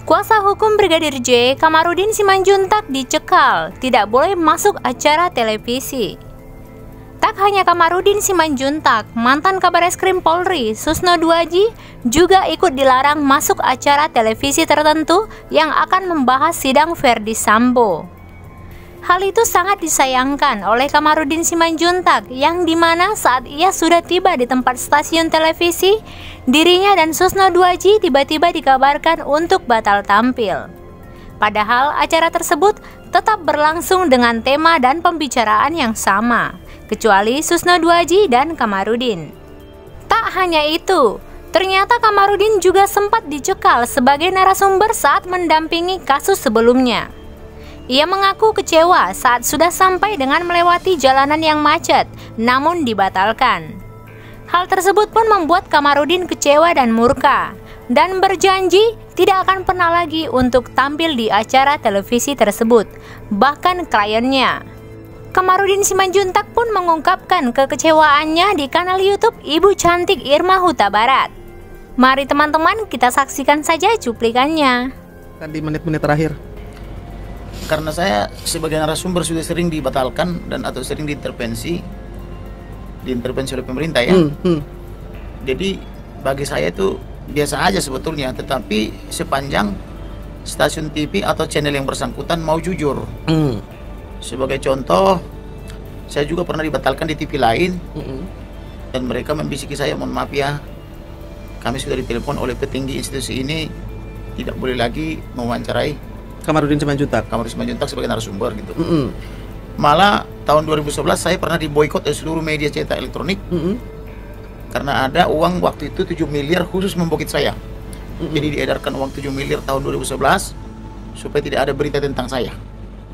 Kuasa hukum Brigadir J, Kamarudin Simanjuntak dicekal, tidak boleh masuk acara televisi. Tak hanya Kamarudin Simanjuntak, mantan Kabareskrim Polri, Susno Duaji, juga ikut dilarang masuk acara televisi tertentu yang akan membahas sidang Verdi Sambo. Hal itu sangat disayangkan oleh Kamarudin Simanjuntak, yang dimana saat ia sudah tiba di tempat stasiun televisi, dirinya dan Susno Duaji tiba-tiba dikabarkan untuk batal tampil. Padahal acara tersebut tetap berlangsung dengan tema dan pembicaraan yang sama, kecuali Susno Duaji dan Kamarudin. Tak hanya itu, ternyata Kamarudin juga sempat dicekal sebagai narasumber saat mendampingi kasus sebelumnya. Ia mengaku kecewa saat sudah sampai dengan melewati jalanan yang macet, namun dibatalkan. Hal tersebut pun membuat Kamarudin kecewa dan murka, dan berjanji tidak akan pernah lagi untuk tampil di acara televisi tersebut, bahkan kliennya. Kamarudin Simanjuntak pun mengungkapkan kekecewaannya di kanal YouTube Ibu Cantik Irma Huta Barat. Mari teman-teman kita saksikan saja cuplikannya. Di menit-menit terakhir. Karena saya sebagai narasumber sudah sering dibatalkan dan atau sering diintervensi oleh pemerintah ya. Jadi bagi saya itu biasa aja sebetulnya, tetapi sepanjang stasiun TV atau channel yang bersangkutan mau jujur. Sebagai contoh, saya juga pernah dibatalkan di TV lain, dan mereka membisiki saya, mohon maaf ya, kami sudah ditelepon oleh petinggi institusi ini, tidak boleh lagi mewawancarai Kamarudin Simanjuntak sebagai narasumber gitu. Malah tahun 2011 saya pernah diboikot oleh seluruh media cetak elektronik karena ada uang waktu itu 7 miliar khusus membokit saya. Jadi diedarkan uang 7 miliar tahun 2011 supaya tidak ada berita tentang saya.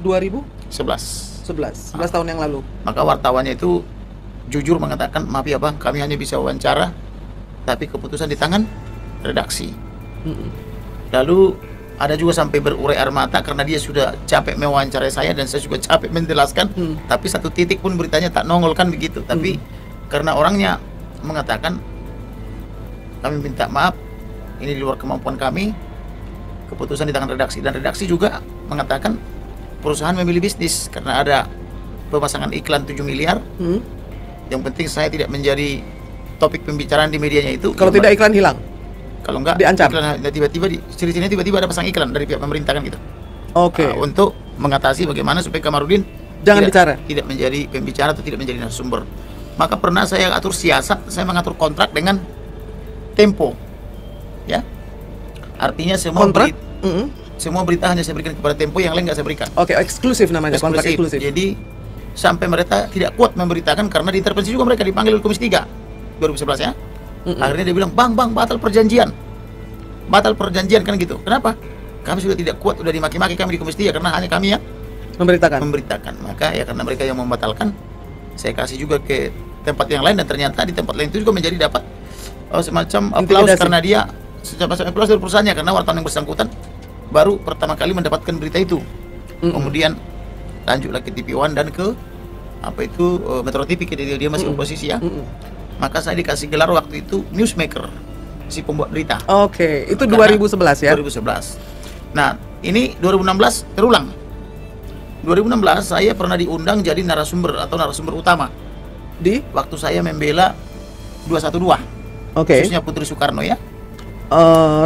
11 tahun yang lalu. Maka wartawannya itu jujur mengatakan, maaf ya bang, kami hanya bisa wawancara, tapi keputusan di tangan redaksi. Lalu ada juga sampai berurai air mata karena dia sudah capek mewawancarai saya dan saya juga capek menjelaskan, tapi satu titik pun beritanya tak nongol kan begitu. Tapi karena orangnya mengatakan, kami minta maaf, ini di luar kemampuan kami, keputusan di tangan redaksi. Dan redaksi juga mengatakan perusahaan memilih bisnis karena ada pemasangan iklan 7 miliar. Yang penting saya tidak menjadi topik pembicaraan di medianya itu. Kalau tidak iklan hilang? Kalau enggak, diancam. Tiba-tiba ciri-cirinya tiba-tiba ada pasang iklan dari pihak pemerintah kan gitu. Oke. Untuk mengatasi bagaimana supaya Kamarudin tidak menjadi pembicara atau tidak menjadi narasumber. Maka pernah saya atur siasat, saya mengatur kontrak dengan Tempo. Ya. Artinya semua semua berita hanya saya berikan kepada Tempo, yang lain nggak saya berikan. Oke, eksklusif namanya, kontrak eksklusif. Jadi sampai mereka tidak kuat memberitakan karena diintervensi juga, mereka dipanggil oleh Komisi 3 2011 ya. Akhirnya dia bilang, bang batal perjanjian kan gitu. Kenapa? Kami sudah tidak kuat, sudah dimaki-maki kami di Komisi 3 karena hanya kami yang memberitakan. Maka ya karena mereka yang membatalkan, saya kasih juga ke tempat yang lain, dan ternyata di tempat lain itu juga menjadi dapat semacam aplaus karena dia semacam aplaus dari perusahaannya, karena wartawan yang bersangkutan baru pertama kali mendapatkan berita itu. Kemudian lanjut lagi ke TV One dan ke Metro TV, dia masih oposisi ya. Maka saya dikasih gelar waktu itu newsmaker, si pembuat berita. Oke, itu 2011 ya? 2011. Nah, ini 2016 terulang. 2016 saya pernah diundang jadi narasumber atau narasumber utama di waktu saya membela 212. Khususnya Putri Soekarno ya.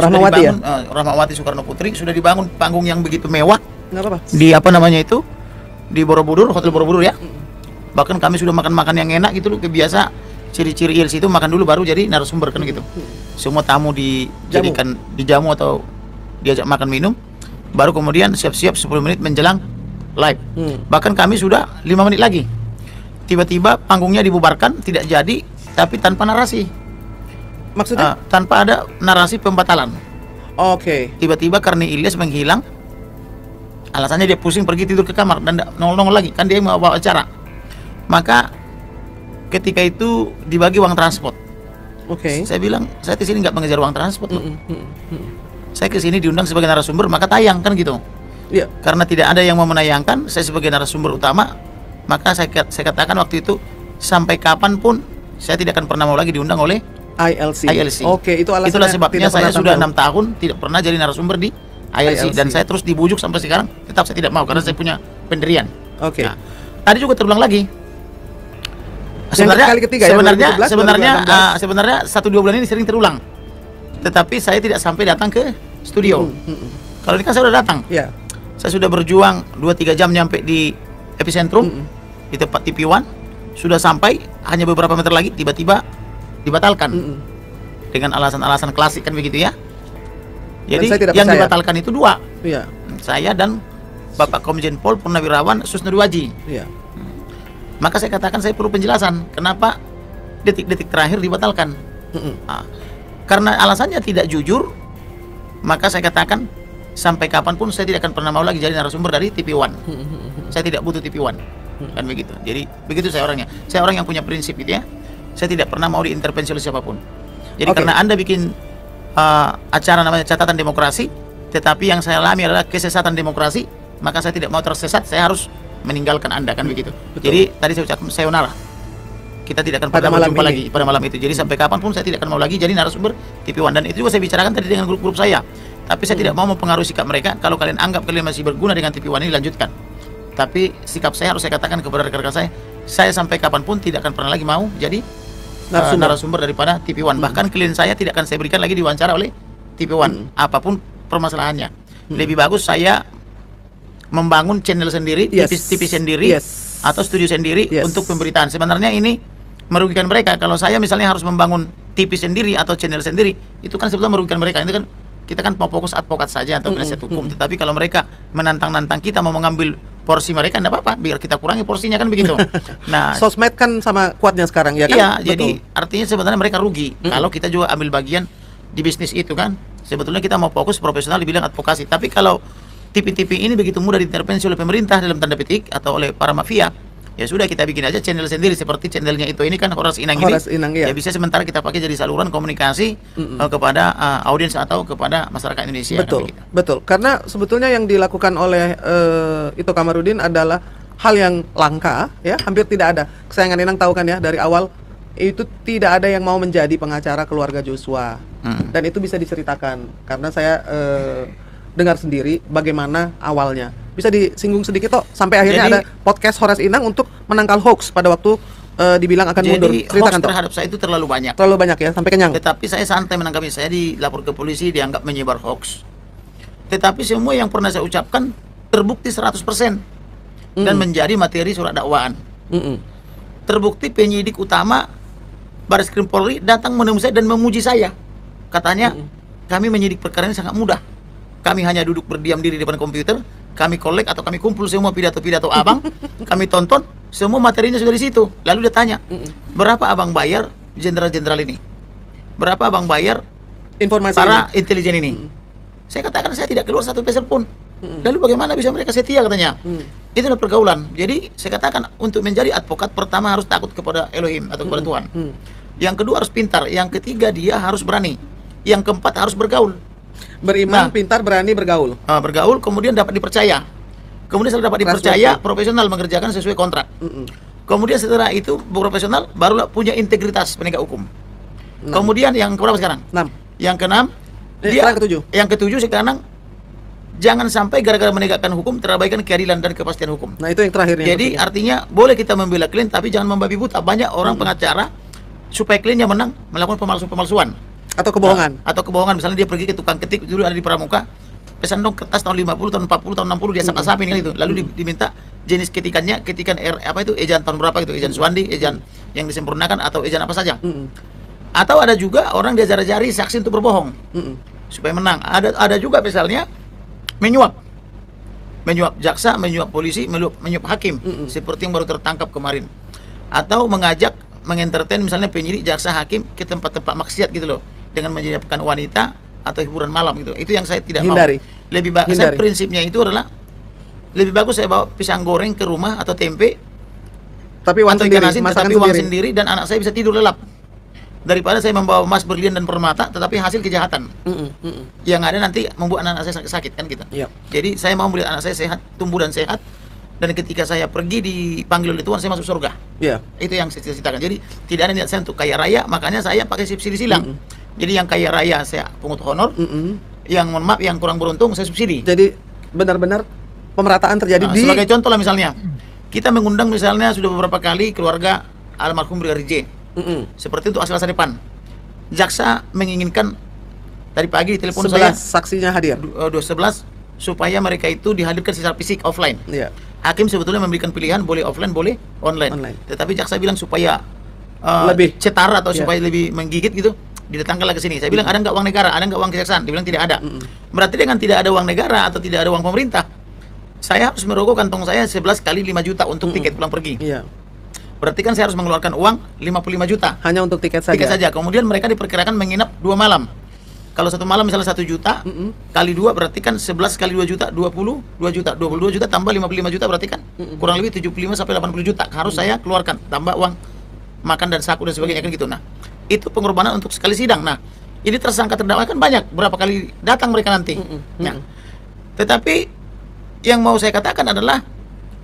Rahmawati ya? Rahmawati Soekarno Putri sudah dibangun panggung yang begitu mewah. Kenapa, Pak? Di di Borobudur, Hotel Borobudur ya. Bahkan kami sudah makan-makan yang enak gitu loh, kebiasa. Ciri-ciri ILC itu makan dulu baru jadi narasumber kan gitu. Semua tamu dijadikan dijamu atau diajak makan minum, baru kemudian siap-siap 10 menit menjelang live. Bahkan kami sudah 5 menit lagi, tiba-tiba panggungnya dibubarkan, tidak jadi, tapi tanpa narasi. Maksudnya? Tanpa ada narasi pembatalan. Tiba-tiba karena Ilyas menghilang, alasannya dia pusing pergi tidur ke kamar dan tidak nongol-nongol lagi, kan dia mau bawa acara. Maka ketika itu dibagi uang transport. Saya bilang, saya ke sini nggak mengejar uang transport. Saya ke sini diundang sebagai narasumber, maka tayang kan gitu. Karena tidak ada yang mau menayangkan, saya sebagai narasumber utama, maka saya katakan waktu itu, sampai kapanpun saya tidak akan pernah mau lagi diundang oleh ILC. Itu alasannya. Itulah sebabnya saya sudah 6 tahun tidak pernah jadi narasumber di ILC, dan saya terus dibujuk sampai sekarang tetap saya tidak mau karena saya punya pendirian. Oke. Nah, tadi juga terulang lagi. Yang kali ketiga ya, 2017, Sebenarnya 1-2 bulan ini sering terulang. Tetapi saya tidak sampai datang ke studio. Kalau ini kan saya sudah datang. Ya. Saya sudah berjuang 2-3 jam nyampe di epicentrum di tempat TV One. Sudah sampai hanya beberapa meter lagi tiba-tiba dibatalkan. Dengan alasan-alasan klasik kan begitu ya. Jadi yang dibatalkan itu 2. Iya. Saya dan Bapak Komjen Pol Purnawirawan Susno Duwaji. Iya. Maka saya katakan saya perlu penjelasan kenapa detik-detik terakhir dibatalkan. Nah, karena alasannya tidak jujur, maka saya katakan sampai kapanpun saya tidak akan pernah mau lagi jadi narasumber dari TV One. Saya tidak butuh TV One, kan begitu. Jadi begitu saya orangnya. Saya orang yang punya prinsip gitu ya. Saya tidak pernah mau diintervensi oleh siapapun. Jadi karena Anda bikin acara namanya catatan demokrasi, tetapi yang saya alami adalah kesesatan demokrasi, maka saya tidak mau tersesat. Saya harus meninggalkan Anda, kan begitu. Jadi tadi saya ucapkan sayonara. Kita tidak akan pernah berjumpa lagi pada malam itu. Jadi sampai kapanpun saya tidak akan mau lagi jadi narasumber TV One. Dan itu juga saya bicarakan tadi dengan grup-grup saya. Tapi saya tidak mau mempengaruhi sikap mereka. Kalau kalian anggap kalian masih berguna dengan TV One ini, lanjutkan. Tapi sikap saya harus saya katakan kepada rekan-rekan saya sampai kapanpun tidak akan pernah lagi mau jadi narasumber daripada TV One. Bahkan klien saya tidak akan saya berikan lagi diwawancara oleh TV One. Apapun permasalahannya. Lebih bagus saya membangun channel sendiri, TV sendiri, atau studio sendiri untuk pemberitaan. Sebenarnya ini merugikan mereka. Kalau saya misalnya harus membangun TV sendiri atau channel sendiri, itu kan sebetulnya merugikan mereka. Itu kan kita kan mau fokus advokat saja atau penasihat hukum. Tetapi kalau mereka menantang-nantang kita mau mengambil porsi mereka, enggak apa-apa, biar kita kurangi porsinya, kan begitu. Nah, sosmed kan sama kuatnya sekarang ya kan? Iya, jadi artinya sebenarnya mereka rugi kalau kita juga ambil bagian di bisnis itu kan. Sebetulnya kita mau fokus profesional di bidang advokasi. Tapi kalau TV-TV ini begitu mudah diintervensi oleh pemerintah dalam tanda petik atau oleh para mafia, ya sudah kita bikin aja channel sendiri seperti channelnya itu ini kan Horas Inang ini. Ya bisa sementara kita pakai jadi saluran komunikasi kepada audiens atau kepada masyarakat Indonesia. Betul, betul. Karena sebetulnya yang dilakukan oleh Ito Kamarudin adalah hal yang langka, ya, hampir tidak ada. Kesayangan Inang tahu kan ya dari awal itu tidak ada yang mau menjadi pengacara keluarga Joshua, dan itu bisa diceritakan karena saya dengar sendiri bagaimana awalnya. Bisa disinggung sedikit toh sampai akhirnya ada podcast Horas Inang untuk menangkal hoax pada waktu dibilang akan mundur. Ceritakan hoax terhadap saya itu terlalu banyak. Terlalu banyak ya, sampai kenyang. Tetapi saya santai menanggapi. Saya dilapor ke polisi dianggap menyebar hoax. Tetapi semua yang pernah saya ucapkan terbukti 100% dan menjadi materi surat dakwaan. Terbukti penyidik utama Barreskrim Polri datang menemui saya dan memuji saya. Katanya kami menyidik perkara ini sangat mudah. Kami hanya duduk berdiam diri di depan komputer, kami kolek atau kami kumpul semua pidato-pidato abang, kami tonton, semua materinya sudah di situ. Lalu dia tanya, berapa abang bayar jenderal-jenderal ini? Berapa abang bayar informasi para intelijen ini? Saya katakan saya tidak keluar satu peser pun. Lalu bagaimana bisa mereka setia, katanya? Itulah pergaulan. Jadi saya katakan untuk menjadi advokat pertama harus takut kepada Elohim atau kepada Tuhan. Yang kedua harus pintar. Yang ketiga dia harus berani. Yang keempat harus bergaul. Beriman, pintar, berani, bergaul. Bergaul, kemudian dapat dipercaya. Kemudian setelah dapat dipercaya, profesional mengerjakan sesuai kontrak. Kemudian setelah itu profesional, barulah punya integritas penegak hukum. Kemudian yang keberapa sekarang? 6. Yang keenam, dia yang ketujuh sekarang jangan sampai gara-gara menegakkan hukum terabaikan keadilan dan kepastian hukum. Nah, itu yang terakhir. Jadi artinya boleh kita membela klien, tapi jangan membabi buta. Banyak orang pengacara supaya kliennya menang melakukan pemalsuan atau kebohongan. Atau kebohongan, misalnya dia pergi ke tukang ketik dulu ada di Pramuka, pesan dong kertas tahun 50, tahun 40, tahun 60 dia asap-asapin kan itu. Lalu diminta jenis ketikannya, ketikan apa itu, ejaan tahun berapa gitu, ejaan Suwandi, ejaan yang disempurnakan atau ejaan apa saja. Atau ada juga orang diajar-ajari saksi untuk berbohong supaya menang. Ada juga misalnya menyuap jaksa, menyuap polisi, menyuap hakim, seperti yang baru tertangkap kemarin. Atau mengentertain misalnya penyidik, jaksa, hakim ke tempat-tempat maksiat gitu loh, dengan menyiapkan wanita atau hiburan malam gitu. Itu yang saya tidak Hindari. mau. Lebih bagus saya prinsipnya itu adalah lebih bagus saya bawa pisang goreng ke rumah atau tempe, tapi uang sendiri, tetapi uang sendiri dan anak saya bisa tidur lelap, daripada saya membawa emas, berlian dan permata tetapi hasil kejahatan. Yang ada nanti membuat anak saya sakit kan gitu. Jadi saya mau melihat anak saya sehat, tumbuh dan sehat, dan ketika saya pergi dipanggil oleh Tuhan saya masuk surga. Itu yang saya ceritakan. Jadi tidak ada niat saya untuk kaya raya, makanya saya pakai subsidi silang. Jadi yang kaya raya saya pungut honor, yang mohon maaf yang kurang beruntung saya subsidi. Jadi benar-benar pemerataan terjadi di Sebagai contoh lah misalnya, kita mengundang misalnya sudah beberapa kali keluarga almarhum Brigadir J. Seperti untuk hasil masa depan. Jaksa menginginkan tadi pagi di telepon 11 saya saksinya hadir. 11 supaya mereka itu dihadirkan secara fisik offline. Iya. Hakim sebetulnya memberikan pilihan boleh offline boleh online. Tetapi jaksa bilang supaya Lebih cetara atau supaya lebih menggigit gitu, didatangkanlah ke sini. Saya bilang ada nggak uang negara, ada nggak uang kejaksaan? Dia bilang tidak ada. Berarti dengan tidak ada uang negara atau tidak ada uang pemerintah, saya harus merogoh kantong saya 11 kali 5 juta untuk tiket pulang pergi. Iya. Berarti kan saya harus mengeluarkan uang 55 juta. Hanya untuk tiket saja. Tiket saja. Kemudian mereka diperkirakan menginap 2 malam. Kalau satu malam misalnya 1 juta kali 2 berarti kan 11 kali 2 juta 22 juta. 22 juta tambah 55 juta berarti kan kurang lebih 75 sampai 80 juta harus saya keluarkan, tambah uang makan dan saku dan sebagainya kan gitu. Nah, itu pengorbanan untuk sekali sidang. Nah, ini tersangka terdakwa kan banyak, berapa kali datang mereka nanti. Nah, tetapi yang mau saya katakan adalah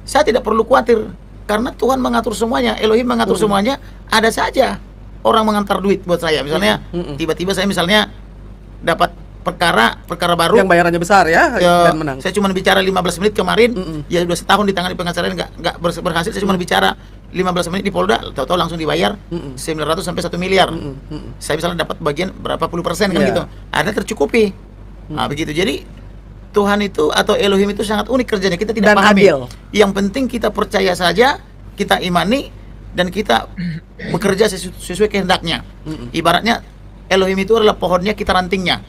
saya tidak perlu khawatir karena Tuhan mengatur semuanya, Elohim mengatur semuanya. Ada saja orang mengantar duit buat saya. Misalnya tiba-tiba saya misalnya dapat perkara baru yang bayarannya besar ya, dan menang. Saya cuma bicara 15 menit kemarin, ya sudah setahun ditangani pengacara nggak berhasil. Saya cuma bicara 15 menit di Polda, tahu-tahu langsung dibayar 900 sampai 1 miliar. Saya misalnya dapat bagian berapa puluh persen kan gitu. Ada tercukupi. Nah, begitu. Jadi Tuhan itu atau Elohim itu sangat unik kerjanya. Kita tidak Dan pahami. adil. Yang penting kita percaya saja, kita imani dan kita bekerja sesuai kehendaknya. Ibaratnya Elohim itu adalah pohonnya, kita rantingnya.